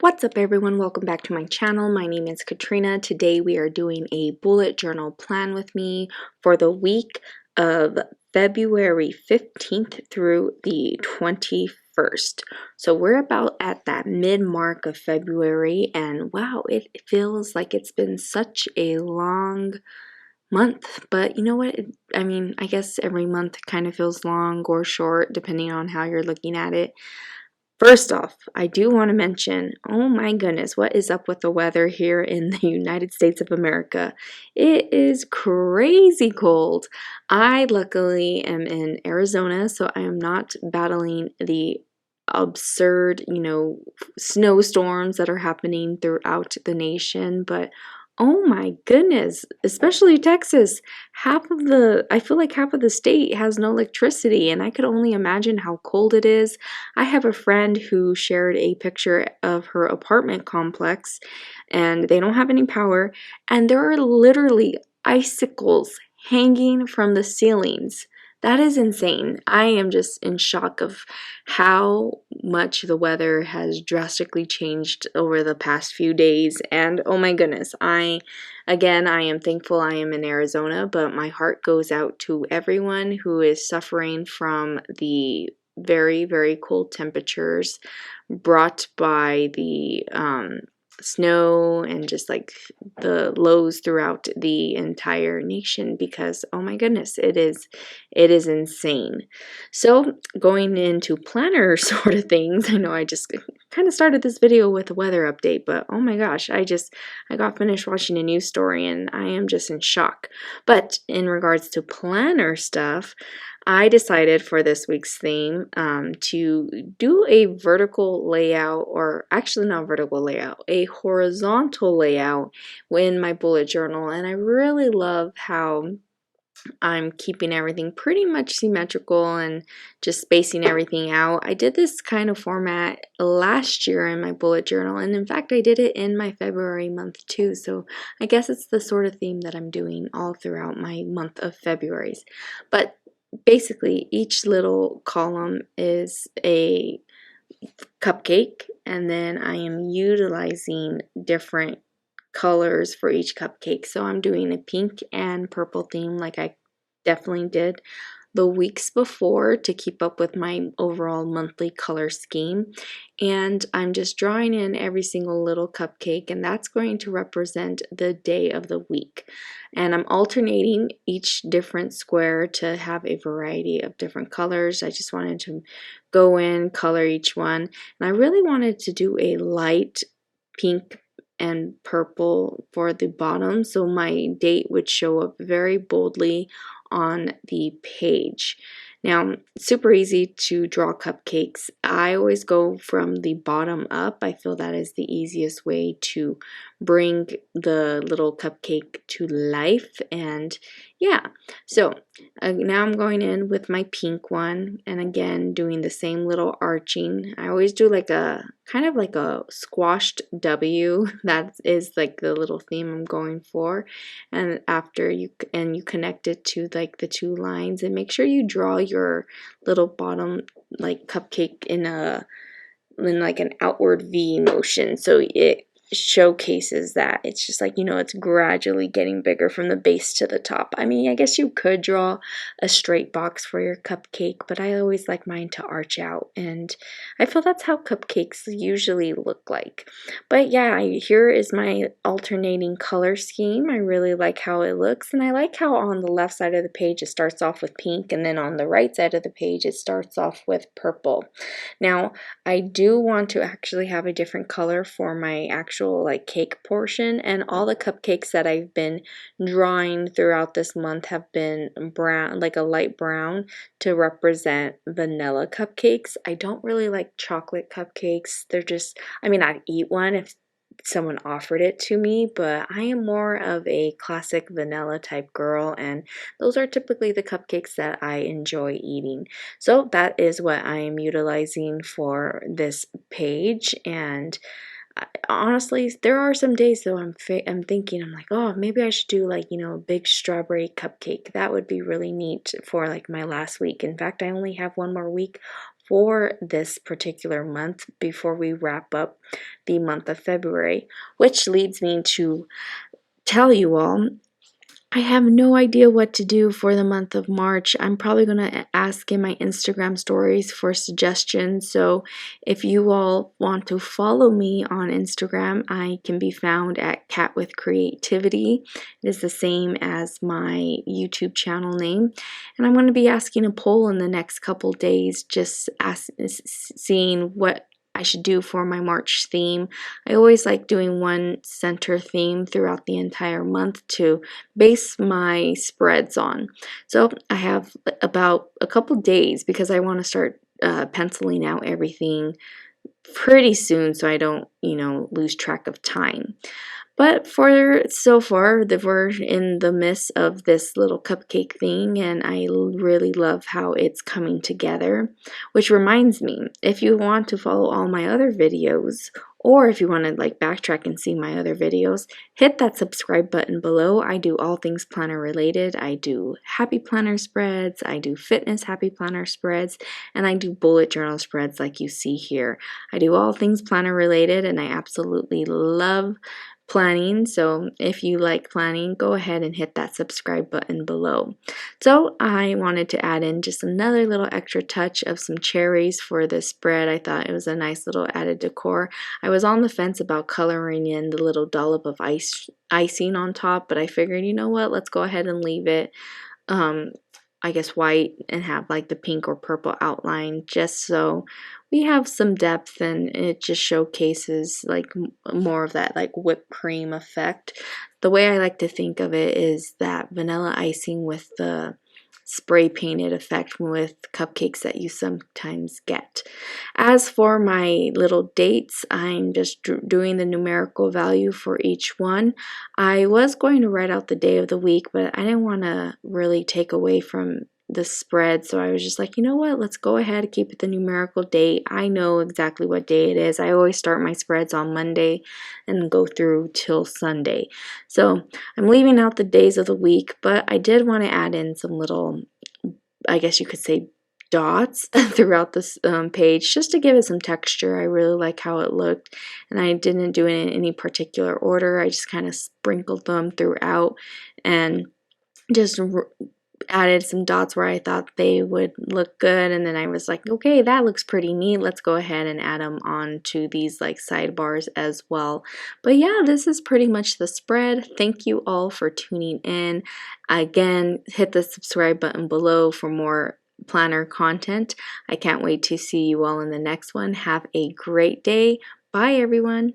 What's up everyone, welcome back to my channel. My name is Katrina. Today we are doing a bullet journal plan with me for the week of February 15th through the 21st. So we're about at that mid mark of February, and wow, it feels like it's been such a long month. But you know what, I guess every month kind of feels long or short depending on how you're looking at it. First off, I do want to mention, oh my goodness, what is up with the weather here in the United States of America? It is crazy cold. I luckily am in Arizona, so I am not battling the absurd, snowstorms that are happening throughout the nation, but oh my goodness, especially Texas. I feel like half of the state has no electricity, and I could only imagine how cold it is. I have a friend who shared a picture of her apartment complex, and they don't have any power, and there are literally icicles hanging from the ceilings. That is insane. I am just in shock of how much the weather has drastically changed over the past few days. And oh my goodness, I am thankful I am in Arizona, but my heart goes out to everyone who is suffering from the very, very cold temperatures brought by the snow and just like the lows throughout the entire nation, because oh my goodness, it is insane. So going into planner sort of things, I know I just kind of started this video with a weather update, but oh my gosh, I got finished watching a news story and I am just in shock. But in regards to planner stuff, I decided for this week's theme to do a vertical layout, or actually not vertical layout, a horizontal layout in my bullet journal. And I really love how I'm keeping everything pretty much symmetrical and just spacing everything out. I did this kind of format last year in my bullet journal, and in fact I did it in my February month too, so I guess it's the sort of theme that I'm doing all throughout my month of February's. But basically each little column is a cupcake, and then I am utilizing different colors for each cupcake. So I'm doing a pink and purple theme like I definitely did the weeks before to keep up with my overall monthly color scheme. And I'm just drawing in every single little cupcake, and that's going to represent the day of the week. And I'm alternating each different square to have a variety of different colors. I just wanted to go in, color each one, and I really wanted to do a light pink and purple for the bottom, so my date would show up very boldly on the page. Now, super easy to draw cupcakes. I always go from the bottom up. I feel that is the easiest way to bring the little cupcake to life. And yeah, so now I'm going in with my pink one, and again doing the same little arching. I always do like a kind of like a squashed W. That is like the little theme I'm going for. And after you connect it to like the two lines, and make sure you draw your little bottom like cupcake in like an outward V motion, so it showcases that it's just like, it's gradually getting bigger from the base to the top. I mean, I guess you could draw a straight box for your cupcake, but I always like mine to arch out, and I feel that's how cupcakes usually look like. But yeah, here is my alternating color scheme. I really like how it looks, and I like how on the left side of the page it starts off with pink, and then on the right side of the page it starts off with purple. Now, I do want to actually have a different color for my actual like cake portion, and all the cupcakes that I've been drawing throughout this month have been brown, like a light brown, to represent vanilla cupcakes. I don't really like chocolate cupcakes. They're just, I'd eat one if someone offered it to me, but I am more of a classic vanilla type girl, and those are typically the cupcakes that I enjoy eating. So that is what I am utilizing for this page. And honestly, there are some days though I'm thinking, I'm like, oh, maybe I should do like, a big strawberry cupcake. That would be really neat for like my last week. In fact, I only have one more week for this particular month before we wrap up the month of February, which leads me to tell you all I have no idea what to do for the month of March. I'm probably going to ask in my Instagram stories for suggestions. So if you all want to follow me on Instagram, I can be found at Cat with Creativity. It is the same as my YouTube channel name. And I'm going to be asking a poll in the next couple days, just seeing what I should do for my March theme. I always like doing one center theme throughout the entire month to base my spreads on. So I have about a couple days because I want to start penciling out everything pretty soon so I don't, lose track of time. But for so far, we're in the midst of this little cupcake thing, and I really love how it's coming together. Which reminds me, if you want to follow all my other videos, or if you want to backtrack and see my other videos, hit that subscribe button below. I do all things planner related. I do happy planner spreads, I do fitness happy planner spreads, and I do bullet journal spreads like you see here. I do all things planner related, and I absolutely love planning. So if you like planning, go ahead and hit that subscribe button below. So I wanted to add in just another little extra touch of some cherries for this spread. I thought it was a nice little added decor. I was on the fence about coloring in the little dollop of icing on top, but I figured, you know what, let's go ahead and leave it I guess white and have the pink or purple outline, just so we have some depth and it just showcases more of that whipped cream effect. The way I like to think of it is that vanilla icing with the spray painted effect with cupcakes that you sometimes get. As for my little dates, I'm just doing the numerical value for each one. I was going to write out the day of the week, but I didn't want to really take away from the spread, so I was just like, you know what, let's go ahead and keep it the numerical date. I know exactly what day it is. I always start my spreads on Monday and go through till Sunday. So I'm leaving out the days of the week, but I did want to add in some little, I guess you could say, dots throughout this page just to give it some texture. I really like how it looked, and I didn't do it in any particular order. I just kind of sprinkled them throughout and just added some dots where I thought they would look good, and then I was like, okay, that looks pretty neat. Let's go ahead and add them on to these sidebars as well. But yeah, this is pretty much the spread. Thank you all for tuning in. Again, hit the subscribe button below for more planner content. I can't wait to see you all in the next one. Have a great day. Bye, everyone.